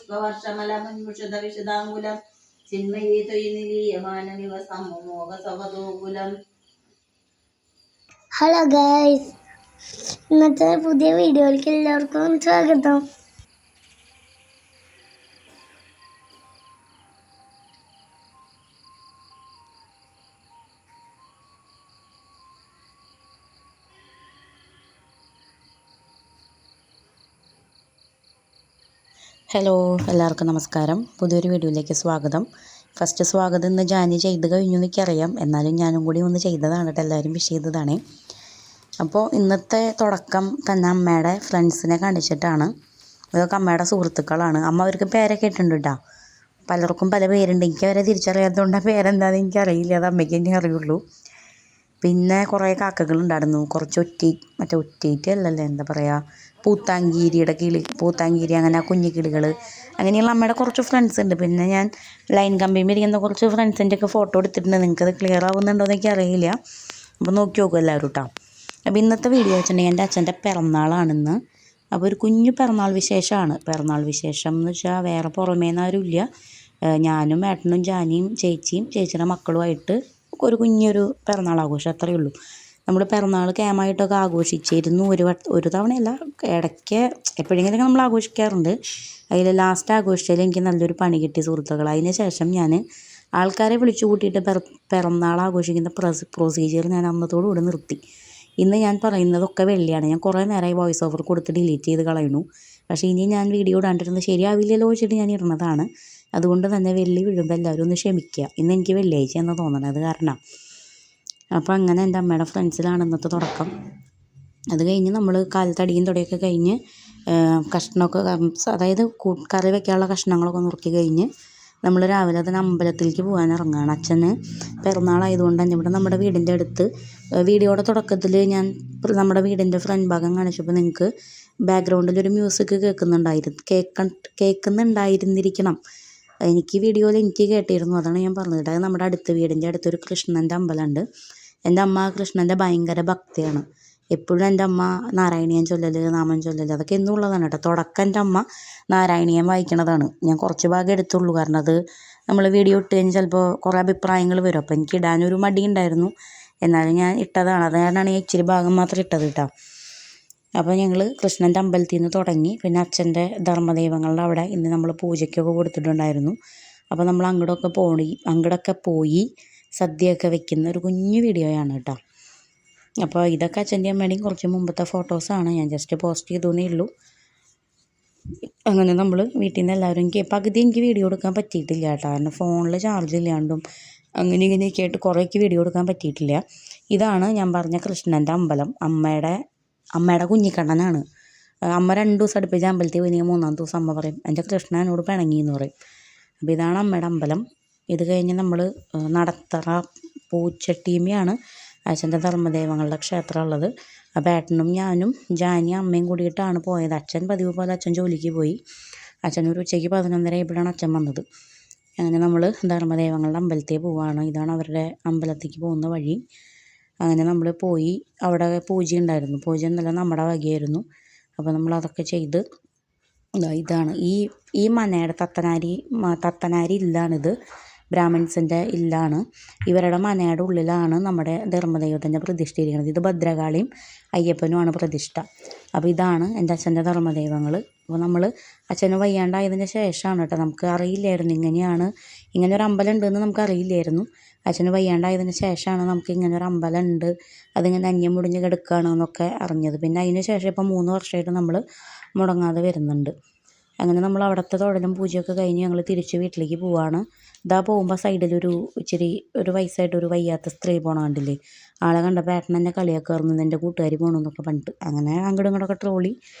പുഷ്പവർഷമലമുന്മുഷിത വിശദാങ്കുലം ചിന്മയീ തൊയ്നിലീയമാനനിവസം മോഹസവതോകുലം. Hello guys, ഇന്നത്തെ പുതിയ വീഡിയോയിലേക്ക് എല്ലാവർക്കും സ്വാഗതം. ഹലോ, എല്ലാവർക്കും നമസ്കാരം. പുതിയൊരു വീഡിയോയിലേക്ക് സ്വാഗതം. ഫസ്റ്റ് സ്വാഗതം ഇന്ന് ജാനി ചെയ്ത് കഴിഞ്ഞു എനിക്കറിയാം, എന്നാലും ഞാനും കൂടി ഒന്ന് ചെയ്തതാണ് കേട്ടോ. എല്ലാവരും വിഷ് ചെയ്തതാണ്. അപ്പോൾ ഇന്നത്തെ തുടക്കം തന്നെ അമ്മയുടെ ഫ്രണ്ട്സിനെ കാണിച്ചിട്ടാണ്. ഇതൊക്കെ അമ്മയുടെ സുഹൃത്തുക്കളാണ്. അമ്മ അവർക്ക് പേരൊക്കെ ഇട്ടുണ്ട് കേട്ടോ. പലർക്കും പല പേരുണ്ട്. എനിക്ക് അവരെ തിരിച്ചറിയാത്തതുകൊണ്ട് പേരെന്താണെന്ന് എനിക്കറിയില്ല, അത് അമ്മയ്ക്ക് തന്നെ അറിയുള്ളൂ. പിന്നെ കുറേ കാക്കകളുണ്ടായിരുന്നു. കുറച്ച് ഒറ്റീറ്റ് അല്ലല്ലോ, എന്താ പറയുക, പൂത്താങ്കീരി അങ്ങനെ കുഞ്ഞു കിളികൾ, അങ്ങനെയുള്ള അമ്മയുടെ കുറച്ച് ഫ്രണ്ട്സ് ഉണ്ട്. പിന്നെ ഞാൻ ലൈൻ കമ്പിയും ഇരിക്കുന്ന കുറച്ച് ഫ്രണ്ട്സിൻ്റെ ഒക്കെ ഫോട്ടോ എടുത്തിട്ടുണ്ട്. നിങ്ങൾക്കത് ക്ലിയർ ആവുന്നുണ്ടോ എന്ന് എനിക്ക് അറിയില്ല. അപ്പോൾ നോക്കി നോക്കും എല്ലാവരും കേട്ടോ. അപ്പോൾ ഇന്നത്തെ വീഡിയോ വെച്ചിട്ടുണ്ടെങ്കിൽ എൻ്റെ അച്ഛൻ്റെ പിറന്നാളാണിന്ന്. അപ്പോൾ ഒരു കുഞ്ഞു പിറന്നാൾ വിശേഷമാണ്. പിറന്നാൾ വിശേഷം എന്ന് വെച്ചാൽ വേറെ പുറമേന്നാരും ഇല്ല. ഞാനും ഏട്ടനും ജാനിയും ചേച്ചിയും ചേച്ചിയുടെ മക്കളുമായിട്ട് ഒരു കുഞ്ഞൊരു പിറന്നാൾ ആഘോഷം, അത്രയേ ഉള്ളൂ. നമ്മൾ പിറന്നാൾ ക്യാമായിട്ടൊക്കെ ആഘോഷിച്ചിരുന്നു. ഒരു തവണയല്ല, ഇടയ്ക്ക് എപ്പോഴെങ്കിലുമൊക്കെ നമ്മൾ ആഘോഷിക്കാറുണ്ട്. അതിൽ ലാസ്റ്റ് ആഘോഷിച്ചതിൽ എനിക്ക് നല്ലൊരു പണി കിട്ടി സുഹൃത്തുക്കൾ. അതിന് ശേഷം ഞാൻ ആൾക്കാരെ വിളിച്ചു കൂട്ടിയിട്ട് പിറന്നാൾ ആഘോഷിക്കുന്ന പ്രൊസീജിയർ ഞാൻ അന്നത്തോടുകൂടി നിർത്തി. ഇന്ന് ഞാൻ പറയുന്നതൊക്കെ വെള്ളിയാണ്. ഞാൻ കുറേ നേരമായി വോയിസ് ഓവർ കൊടുത്ത് ഡിലീറ്റ് ചെയ്ത് കളയുന്നു. പക്ഷേ ഇനി ഞാൻ വീഡിയോ ഇടാണ്ടിരുന്നത് ശരിയാവില്ലല്ലോ വെച്ചിട്ട് ഞാൻ ഇടുന്നതാണ്. അതുകൊണ്ട് തന്നെ വെള്ളി വീഴുമ്പോൾ എല്ലാവരും ഒന്ന് ക്ഷമിക്കുക. ഇന്ന് എനിക്ക് വെള്ളിയാഴ്ച എന്ന് തോന്നണത് കാരണം. അപ്പോൾ അങ്ങനെ എൻ്റെ അമ്മയുടെ ഫ്രണ്ട്സിലാണ് ഇന്നത്തെ തുടക്കം. അത് കഴിഞ്ഞ് നമ്മൾ കാലത്തടിയും തുടയൊക്കെ കഴിഞ്ഞ് കഷ്ണമൊക്കെ, അതായത് കറി വയ്ക്കാനുള്ള കഷ്ണങ്ങളൊക്കെ നുറുക്കി കഴിഞ്ഞ് നമ്മൾ രാവിലെ തന്നെ അമ്പലത്തിലേക്ക് പോകാൻ ഇറങ്ങുകയാണ്. അച്ഛന് പിറന്നാളായതുകൊണ്ട് തന്നെ ഇവിടെ നമ്മുടെ വീടിൻ്റെ അടുത്ത്, വീഡിയോയുടെ തുടക്കത്തിൽ ഞാൻ നമ്മുടെ വീടിൻ്റെ ഫ്രണ്ട് ഭാഗം കാണിച്ചപ്പോൾ നിങ്ങൾക്ക് ബാക്ക്ഗ്രൗണ്ടിലൊരു മ്യൂസിക് കേൾക്കുന്നുണ്ടായിരുന്നിരിക്കണം. എനിക്ക് വീഡിയോയിൽ എനിക്ക് കേട്ടിരുന്നു, അതാണ് ഞാൻ പറഞ്ഞത്. അത് നമ്മുടെ വീടിൻ്റെ അടുത്തൊരു കൃഷ്ണൻ്റെ അമ്പലമുണ്ട്. എൻ്റെ അമ്മ കൃഷ്ണൻ്റെ ഭയങ്കര ഭക്തിയാണ്. എപ്പോഴും എൻ്റെ അമ്മ നാരായണീയം ചൊല്ലൽ, നാമം ചൊല്ലൽ, അതൊക്കെ എന്നുള്ളതാണ് കേട്ടോ. തുടക്കം എൻ്റെ അമ്മ നാരായണീയം വായിക്കണതാണ്. ഞാൻ കുറച്ച് ഭാഗം എടുത്തുള്ളൂ, കാരണം അത് നമ്മൾ വീഡിയോ ഇട്ട് കഴിഞ്ഞാൽ ചിലപ്പോൾ കുറേ അഭിപ്രായങ്ങൾ വരും. അപ്പോൾ എനിക്ക് ഇടാനൊരു മടി ഉണ്ടായിരുന്നു, എന്നാലും ഞാൻ ഇട്ടതാണ്. അത് കാരണമാണ് ഞാൻ ഇച്ചിരി ഭാഗം മാത്രം ഇട്ടത് കേട്ടോ. അപ്പോൾ ഞങ്ങൾ കൃഷ്ണൻ്റെ അമ്പലത്തിൽ നിന്ന് തുടങ്ങി. പിന്നെ അച്ഛൻ്റെ ധർമ്മദൈവങ്ങളുടെ അവിടെ ഇന്ന് നമ്മൾ പൂജയ്ക്കൊക്കെ കൊടുത്തിട്ടുണ്ടായിരുന്നു. അപ്പോൾ നമ്മൾ അങ്ങോട്ടൊക്കെ പോയി സദ്യയൊക്കെ വെക്കുന്ന ഒരു കുഞ്ഞു വീഡിയോയാണ് കേട്ടോ. അപ്പോൾ ഇതൊക്കെ അച്ഛൻ്റെ അമ്മയുടെയും കുറച്ച് മുമ്പത്തെ ഫോട്ടോസാണ്. ഞാൻ ജസ്റ്റ് പോസ്റ്റ് ചെയ്തേ ഉള്ളൂ. അങ്ങനെ നമ്മൾ വീട്ടിൽ നിന്ന് എല്ലാവരും, പകുതി എനിക്ക് വീഡിയോ എടുക്കാൻ പറ്റിയിട്ടില്ല കേട്ടോ, കാരണം ഫോണിൽ ചാർജ് ഇല്ലാണ്ടും അങ്ങനെ ഇങ്ങനെയൊക്കെ ആയിട്ട് കുറേയൊക്കെ വീഡിയോ എടുക്കാൻ പറ്റിയിട്ടില്ല. ഇതാണ് ഞാൻ പറഞ്ഞ കൃഷ്ണൻ്റെ അമ്പലം. അമ്മയുടെ കുഞ്ഞിക്കണ്ണനാണ്. അമ്മ 2 ദിവസം അടുപ്പിച്ച് അമ്പലത്തിൽ പോയി, 3-ാമത്തെ ദിവസം അമ്മ പറയും എൻ്റെ കൃഷ്ണൻ എന്നോട് പിണങ്ങി എന്ന് പറയും. അപ്പോൾ ഇതാണ് അമ്മയുടെ അമ്പലം. ഇത് കഴിഞ്ഞ് നമ്മൾ നടത്തറ പൂച്ചട്ടീമയാണ് അച്ഛൻ്റെ ധർമ്മദൈവങ്ങളുടെ ക്ഷേത്രം ഉള്ളത്. അപ്പോൾ ഏട്ടനും ഞാനും ജാനിയും അമ്മയും കൂടിയിട്ടാണ് പോയത്. അച്ഛൻ പതിവ് പോലെ അച്ഛൻ ജോലിക്ക് പോയി. അച്ഛനൊരു ഉച്ചയ്ക്ക് 11:30 ആയപ്പോഴാണ് അച്ഛൻ വന്നത്. അങ്ങനെ നമ്മൾ ധർമ്മദൈവങ്ങളുടെ അമ്പലത്തിൽ പോവുകയാണ്. ഇതാണ് അവരുടെ അമ്പലത്തേക്ക് പോകുന്ന വഴി. അങ്ങനെ നമ്മൾ പോയി. അവിടെ പൂജ ഉണ്ടായിരുന്നു. പൂജ എന്നല്ല, നമ്മുടെ വകയായിരുന്നു. അപ്പോൾ നമ്മൾ അതൊക്കെ ചെയ്ത് ഇതാണ് ഈ മനയുടെ തത്തനാരി ഇല്ലാണിത്, ബ്രാഹ്മിൻസിൻ്റെ ഇല്ലാണ്. ഇവരുടെ മനയുടെ ഉള്ളിലാണ് നമ്മുടെ ധർമ്മദൈവത്തിൻ്റെ പ്രതിഷ്ഠ ഇരിക്കുന്നത്. ഇത് ഭദ്രകാളിയും അയ്യപ്പനുമാണ് പ്രതിഷ്ഠ. അപ്പോൾ ഇതാണ് എൻ്റെ അച്ഛൻ്റെ ധർമ്മദൈവങ്ങൾ. അപ്പോൾ നമ്മൾ അച്ഛന് വയ്യാണ്ടായതിന് ശേഷമാണ് കേട്ടോ, നമുക്ക് അറിയില്ലായിരുന്നു ഇങ്ങനെ ഒരു അമ്പലം ഉണ്ടെന്ന് നമുക്ക് അറിയില്ലായിരുന്നു. അച്ഛന് വയ്യാണ്ടായതിന് ശേഷമാണ് നമുക്ക് ഇങ്ങനെ ഒരു അമ്പലം ഉണ്ട്, അതിങ്ങനെ അന്യം മുടിഞ്ഞ് കിടക്കുകയാണ് എന്നൊക്കെ അറിഞ്ഞത്. പിന്നെ അതിന് ശേഷം ഇപ്പോൾ 3 വർഷമായിട്ട് നമ്മൾ മുടങ്ങാതെ വരുന്നുണ്ട്. അങ്ങനെ നമ്മൾ അവിടുത്തെ തൊഴലും പൂജയൊക്കെ കഴിഞ്ഞ് ഞങ്ങൾ തിരിച്ച് വീട്ടിലേക്ക് പോവുകയാണ്. ഇതാ പോകുമ്പോൾ സൈഡിലൊരു വയസ്സായിട്ടൊരു വയ്യാത്ത സ്ത്രീ പോകണ കണ്ടില്ലേ. ആളെ കണ്ടപ്പോൾ ഏട്ടൻ എന്നെ കളിയാക്കാറുണ്ട്, എൻ്റെ കൂട്ടുകാരി പോകണമെന്നൊക്കെ പറഞ്ഞിട്ട്. അങ്ങനെ അങ്ങോട്ടും ഇങ്ങോട്ടൊക്കെ ട്രോളി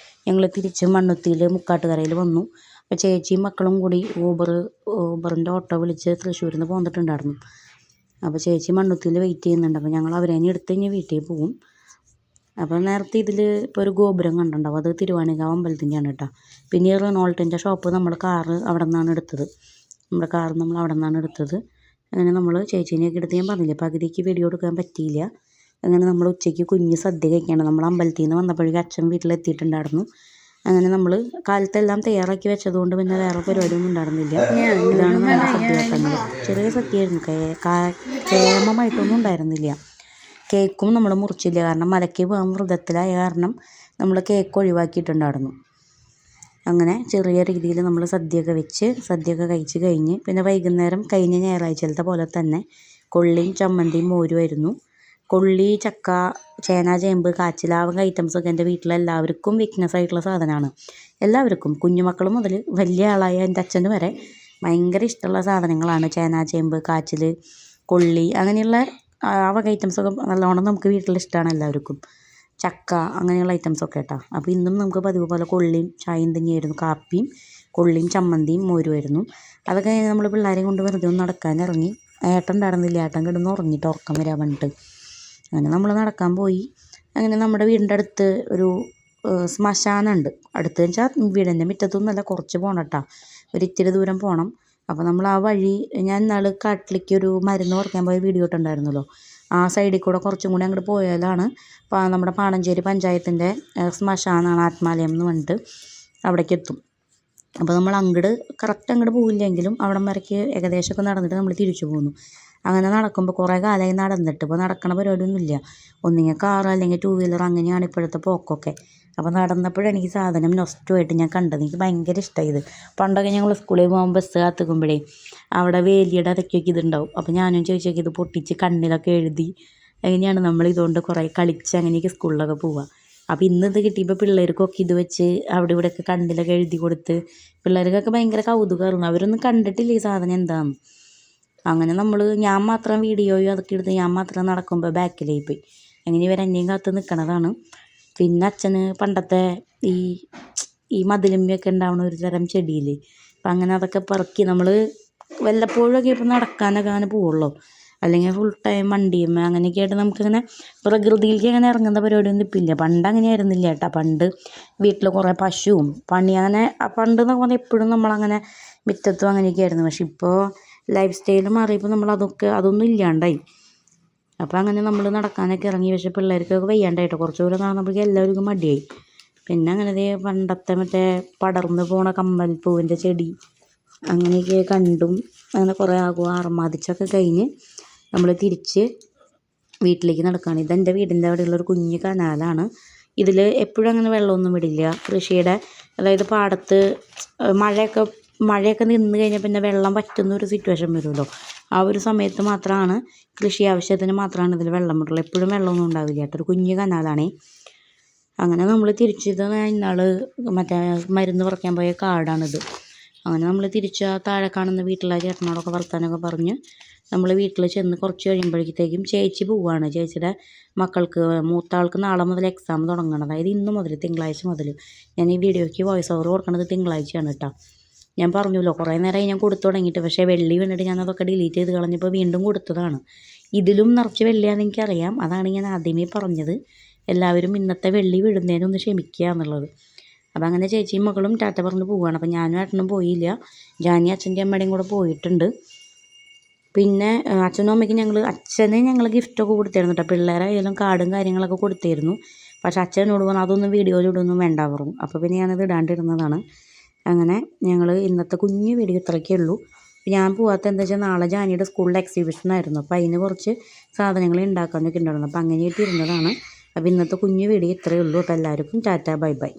ഞങ്ങൾ തിരിച്ച് മണ്ണുത്തിയിൽ മുക്കാട്ടുകരയിൽ വന്നു. അപ്പോൾ ചേച്ചിയും മക്കളും കൂടി ഊബറിൻ്റെ ഓട്ടോ വിളിച്ച് തൃശ്ശൂരിൽ നിന്ന് പോന്നിട്ടുണ്ടായിരുന്നു. അപ്പോൾ ചേച്ചി മണ്ണുത്തിയിൽ വെയിറ്റ് ചെയ്യുന്നുണ്ട്. അപ്പോൾ ഞങ്ങൾ അവരെ എടുത്ത് കഴിഞ്ഞ് വീട്ടിൽ പോകും. അപ്പോൾ നേരത്തെ ഇതിൽ ഇപ്പോൾ ഒരു ഗോപുരം കണ്ടിട്ടുണ്ടാവും, അത് തിരുവാണിക്കാവ് അമ്പലത്തിൻ്റെയാണ് കേട്ടോ. പിന്നെ ഈ റെനോൾട്ടിൻ്റെ ഷോപ്പ് നമ്മുടെ കാറ് അവിടെ നിന്നാണ് എടുത്തത്. അങ്ങനെ നമ്മൾ ചേച്ചീനെയൊക്കെ എടുത്ത്, ഞാൻ പറഞ്ഞില്ലേ പകുതിക്ക് വീഡിയോ എടുക്കാൻ പറ്റിയില്ല. അങ്ങനെ നമ്മൾ ഉച്ചയ്ക്ക് കുഞ്ഞ് സദ്യ കഴിക്കുകയാണ്. നമ്മൾ അമ്പലത്തിൽ നിന്ന് വന്നപ്പോഴേക്കും അച്ഛൻ വീട്ടിലെത്തിയിട്ടുണ്ടായിരുന്നു. അങ്ങനെ നമ്മൾ കാലത്തെല്ലാം തയ്യാറാക്കി വെച്ചതുകൊണ്ട് പിന്നെ വേറെ പരിപാടിയൊന്നും ഉണ്ടായിരുന്നില്ല. ഇതാണ് നമ്മുടെ സദ്യവട്ടങ്ങൾ. ചെറിയ സദ്യയായിരുന്നു, ക്ഷേമമായിട്ടൊന്നും ഉണ്ടായിരുന്നില്ല. കേക്കും നമ്മൾ മുറിച്ചില്ല, കാരണം മലയ്ക്ക് പോകാൻ വ്രതത്തിലായ കാരണം നമ്മൾ കേക്ക് ഒഴിവാക്കിയിട്ടുണ്ടായിരുന്നു. അങ്ങനെ ചെറിയ രീതിയിൽ നമ്മൾ സദ്യയൊക്കെ കഴിച്ച് കഴിഞ്ഞ് പിന്നെ വൈകുന്നേരം കഴിഞ്ഞ ഞായറാഴ്ചയിലത്തെ പോലെ തന്നെ കൊള്ളിയും ചമ്മന്തിയും മോരുമായിരുന്നു. കൊള്ളി, ചക്ക, ചേന, ചേമ്പ്, കാച്ചിലാവ് ഐറ്റംസൊക്കെ എൻ്റെ വീട്ടിലെല്ലാവർക്കും വീക്ക്നെസ് ആയിട്ടുള്ള സാധനമാണ്. എല്ലാവർക്കും, കുഞ്ഞുമക്കൾ മുതൽ വലിയ ആളായ എൻ്റെ അച്ഛന് വരെ ഭയങ്കര ഇഷ്ടമുള്ള സാധനങ്ങളാണ് ചേന, ചേമ്പ്, കാച്ചിൽ, കൊള്ളി അങ്ങനെയുള്ള ആ വക ഐറ്റംസൊക്കെ നല്ലോണം നമുക്ക് വീട്ടിലിഷ്ടമാണ് എല്ലാവർക്കും. ചക്ക അങ്ങനെയുള്ള ഐറ്റംസൊക്കെ കേട്ടോ. അപ്പോൾ ഇന്നും നമുക്ക് പതിവ് പോലെ കൊള്ളിയും ചായയും തന്നെയായിരുന്നു. കാപ്പിയും കൊള്ളിയും ചമ്മന്തിയും മോരുമായിരുന്നു. അതൊക്കെ കഴിഞ്ഞ് നമ്മൾ പിള്ളേരെയും കൊണ്ട് വെറുതെ ഒന്ന് നടക്കാൻ ഇറങ്ങി. ഏട്ടൻ ഉണ്ടായിരുന്നില്ല, ഏട്ടൻ കിടന്ന് ഉറങ്ങിയിട്ട് ഉറക്കം വരാൻ വേണ്ടിയിട്ട്. അങ്ങനെ നമ്മൾ നടക്കാൻ പോയി. അങ്ങനെ നമ്മുടെ വീടിൻ്റെ അടുത്ത് ഒരു ശ്മശാനമുണ്ട്. അടുത്ത് വെച്ചാൽ വീടിൻ്റെ മുറ്റത്തൊന്നുമല്ല, കുറച്ച് പോകണം കേട്ടോ, ഇത്തിരി ദൂരം പോകണം. അപ്പോൾ നമ്മൾ ആ വഴി, ഞാൻ ഇന്നാൾ കാട്ടിലേക്ക് ഒരു മരുന്ന് പറിക്കാൻ പോയ വീഡിയോ ഇട്ടുണ്ടായിരുന്നല്ലോ, ആ സൈഡിൽ കൂടെ കുറച്ചും കൂടി അങ്ങോട്ട് പോയാലാണ് നമ്മുടെ പാണഞ്ചേരി പഞ്ചായത്തിൻ്റെ ശ്മശാനമാണ്, ആത്മാലയം എന്ന് പറഞ്ഞിട്ട് അവിടേക്ക് എത്തും. അപ്പോൾ നമ്മൾ കറക്റ്റ് അങ്ങോട്ട് പോയില്ലെങ്കിലും അവിടം വരയ്ക്ക് ഏകദേശമൊക്കെ നടന്നിട്ട് നമ്മൾ തിരിച്ചു പോന്നു. അങ്ങനെ നടക്കുമ്പോൾ കുറേ കാലമായി നടന്നിട്ട് ഇപ്പോൾ നടക്കണ പരിപാടിയൊന്നുമില്ല. ഒന്നുകിൽ കാർ അല്ലെങ്കിൽ 2 വീലർ അങ്ങനെയാണ് ഇപ്പോഴത്തെ പോക്കൊക്കെ. അപ്പോൾ നടന്നപ്പോഴാണ് എനിക്ക് സാധനം നൊസ്റ്റമായിട്ട് ഞാൻ കണ്ടത്. എനിക്ക് ഭയങ്കര ഇഷ്ടമായി ഇത്. പണ്ടൊക്കെ ഞങ്ങൾ സ്കൂളിൽ പോകുമ്പോൾ ബസ് കാത്തുക്കുമ്പോഴേ അവിടെ വേലിയുടെ അതൊക്കെയൊക്കെ ഇതുണ്ടാവും. അപ്പോൾ ഞാനും ചോദിച്ചൊക്കെ ഇത് പൊട്ടിച്ച് കണ്ണിലൊക്കെ എഴുതി അങ്ങനെയാണ് നമ്മൾ ഇതുകൊണ്ട് കുറേ കളിച്ച് അങ്ങനെയൊക്കെ സ്കൂളിലൊക്കെ പോവുക. അപ്പോൾ ഇന്നിത് കിട്ടിയപ്പോൾ പിള്ളേർക്കൊക്കെ ഇത് വെച്ച് അവിടെ ഇവിടെയൊക്കെ കണ്ണിലൊക്കെ എഴുതി കൊടുത്ത് പിള്ളേർക്കൊക്കെ ഭയങ്കര കൗതുകമായിരുന്നു. അവരൊന്നും കണ്ടിട്ടില്ല ഈ സാധനം എന്താണെന്ന്. അങ്ങനെ ഞാൻ മാത്രം വീഡിയോയും അതൊക്കെ എടുത്ത് ഞാൻ മാത്രം നടക്കുമ്പോൾ ബാക്കിലായി പോയി. അങ്ങനെ ഇവരെന്നെയും കാത്ത് നിൽക്കണതാണ്. പിന്നെ അച്ഛന് പണ്ടത്തെ ഈ മതിലുമ്മയൊക്കെ ഉണ്ടാവുന്ന ഒരു തരം ചെടിയില്ലേ, അപ്പം അങ്ങനെ അതൊക്കെ പറക്കി നമ്മൾ വല്ലപ്പോഴൊക്കെ ഇപ്പം നടക്കാനൊക്കെ അങ്ങനെ പോവുള്ളൂ. അല്ലെങ്കിൽ ഫുൾ ടൈം വണ്ടിയമ്മ അങ്ങനെയൊക്കെ ആയിട്ട് നമുക്കിങ്ങനെ പ്രകൃതിയിലേക്ക് അങ്ങനെ ഇറങ്ങുന്ന പരിപാടിയൊന്നും ഇപ്പം ഇല്ല. പണ്ട് അങ്ങനെ ആയിരുന്നില്ല കേട്ടോ. പണ്ട് വീട്ടിൽ കുറേ പശുവും അങ്ങനെ പണ്ട് എന്നൊക്കെ പറഞ്ഞാൽ എപ്പോഴും നമ്മളങ്ങനെ മുറ്റത്തും അങ്ങനെയൊക്കെ ആയിരുന്നു. പക്ഷെ ഇപ്പോൾ ലൈഫ് സ്റ്റൈൽ മാറിയപ്പോൾ അതൊന്നും ഇല്ലാണ്ടായി. അപ്പോൾ അങ്ങനെ നമ്മൾ നടക്കാനൊക്കെ ഇറങ്ങി. പക്ഷേ പിള്ളേർക്കൊക്കെ വയ്യാണ്ടായിട്ടോ, കുറച്ച് ദൂരം നടന്നപ്പോഴേക്കും എല്ലാവർക്കും മടിയായി. പിന്നെ അങ്ങനെ പണ്ടത്തെ മറ്റേ പടർന്ന് പോണ കമ്മൽപ്പൂവിൻ്റെ ചെടി അങ്ങനെയൊക്കെ കണ്ടും അങ്ങനെ കുറേ ആർമാദിച്ചൊക്കെ കഴിഞ്ഞ് നമ്മൾ തിരിച്ച് വീട്ടിലേക്ക് നടക്കുകയാണ്. ഇതെൻ്റെ വീടിൻ്റെ അവിടെയുള്ളൊരു കുഞ്ഞു കനാലാണ്. ഇതിൽ എപ്പോഴും അങ്ങനെ വെള്ളമൊന്നും വിടില്ല. കൃഷിയുടെ, അതായത് പാടത്ത് മഴയൊക്കെ നിന്ന് കഴിഞ്ഞാൽ പിന്നെ വെള്ളം വറ്റുന്ന ഒരു സിറ്റുവേഷൻ വരുമല്ലോ, ആ ഒരു സമയത്ത് മാത്രമാണ്, കൃഷി ആവശ്യത്തിന് മാത്രമാണ് ഇതിൽ വെള്ളം വിടുള്ളൂ. എപ്പോഴും വെള്ളമൊന്നും ഉണ്ടാവില്ല കേട്ടോ. ഒരു കുഞ്ഞു കനാലാണേ. അങ്ങനെ നമ്മൾ തിരിച്ചത് ഇന്നാൾ മറ്റേ മരുന്ന് പറിക്കാൻ പോയ കാടാണിത്. അങ്ങനെ നമ്മൾ തിരിച്ച് താഴെ കാണുന്ന വീട്ടിലെ ചേട്ടനോടൊക്കെ വർത്താനമൊക്കെ പറഞ്ഞ് നമ്മൾ വീട്ടിൽ ചെന്ന് കുറച്ച് കഴിയുമ്പോഴത്തേക്കും ചേച്ചി പോവുകയാണ്. ചേച്ചിയുടെ മക്കൾക്ക്, മൂത്ത ആൾക്ക് നാളെ മുതൽ എക്സാം തുടങ്ങണം, അതായത് ഇന്ന് മുതൽ, തിങ്കളാഴ്ച മുതൽ. ഞാൻ ഈ വീഡിയോയ്ക്ക് വോയിസ് ഓവർ കൊടുക്കുന്നത് തിങ്കളാഴ്ചയാണ് കേട്ടോ. ഞാൻ പറഞ്ഞല്ലോ കുറേ നേരമായി ഞാൻ കൊടുത്തു തുടങ്ങിയിട്ട്, പക്ഷേ വെള്ളി വന്നിട്ട് ഞാനതൊക്കെ ഡിലീറ്റ് ചെയ്ത് കളഞ്ഞപ്പോൾ വീണ്ടും കൊടുത്തതാണ്. ഇതിലും നിറച്ച് വെള്ളിയാണെന്ന് എനിക്കറിയാം, അതാണ് ഞാൻ ആദ്യമേ പറഞ്ഞത്. എല്ലാവരും ഇന്നത്തെ വെള്ളി വിടുന്നതിനൊന്ന് ക്ഷമിക്കുക എന്നുള്ളത്. അപ്പോൾ അങ്ങനെ ചേച്ചിയും മകളും ടാറ്റ പറഞ്ഞ് പോവുകയാണ്. അപ്പോൾ ഞാനും ഏട്ടനും പോയില്ല, ജാനി അച്ഛൻ്റെയും അമ്മയുടെയും കൂടെ പോയിട്ടുണ്ട്. പിന്നെ അച്ഛനും അമ്മയ്ക്ക് അച്ഛന് ഞങ്ങൾ ഗിഫ്റ്റൊക്കെ കൊടുത്തിരുന്നു കേട്ടോ. പിള്ളേരായാലും കാർഡും കാര്യങ്ങളൊക്കെ കൊടുത്തിരുന്നു. പക്ഷെ അച്ഛനോട് പറഞ്ഞു അതൊന്നും വീഡിയോയിൽ ഇടൊന്നും വേണ്ട പറഞ്ഞു. അപ്പോൾ പിന്നെ ഞാനത് ഇടാണ്ടിരുന്നതാണ്. അങ്ങനെ ഞങ്ങൾ ഇന്നത്തെ കുഞ്ഞു വീഡിയോ ഇത്രയൊക്കെ ഉള്ളൂ. ഞാൻ പോകാത്ത എന്താ വെച്ചാൽ നാളെ ജാനിയുടെ സ്കൂളിൽ എക്സിബിഷൻ ആയിരുന്നു. അപ്പോൾ അതിന് കുറച്ച് സാധനങ്ങൾ ഉണ്ടാക്കാനൊക്കെ ഉണ്ടായിരുന്നു. അപ്പോൾ അങ്ങനെയായിട്ട് ഇരുന്നതാണ്. അപ്പോൾ ഇന്നത്തെ കുഞ്ഞു വീഡിയോ ഇത്രയേ ഉള്ളൂ. അപ്പോൾ എല്ലാവർക്കും ടാറ്റ ബൈ ബൈ.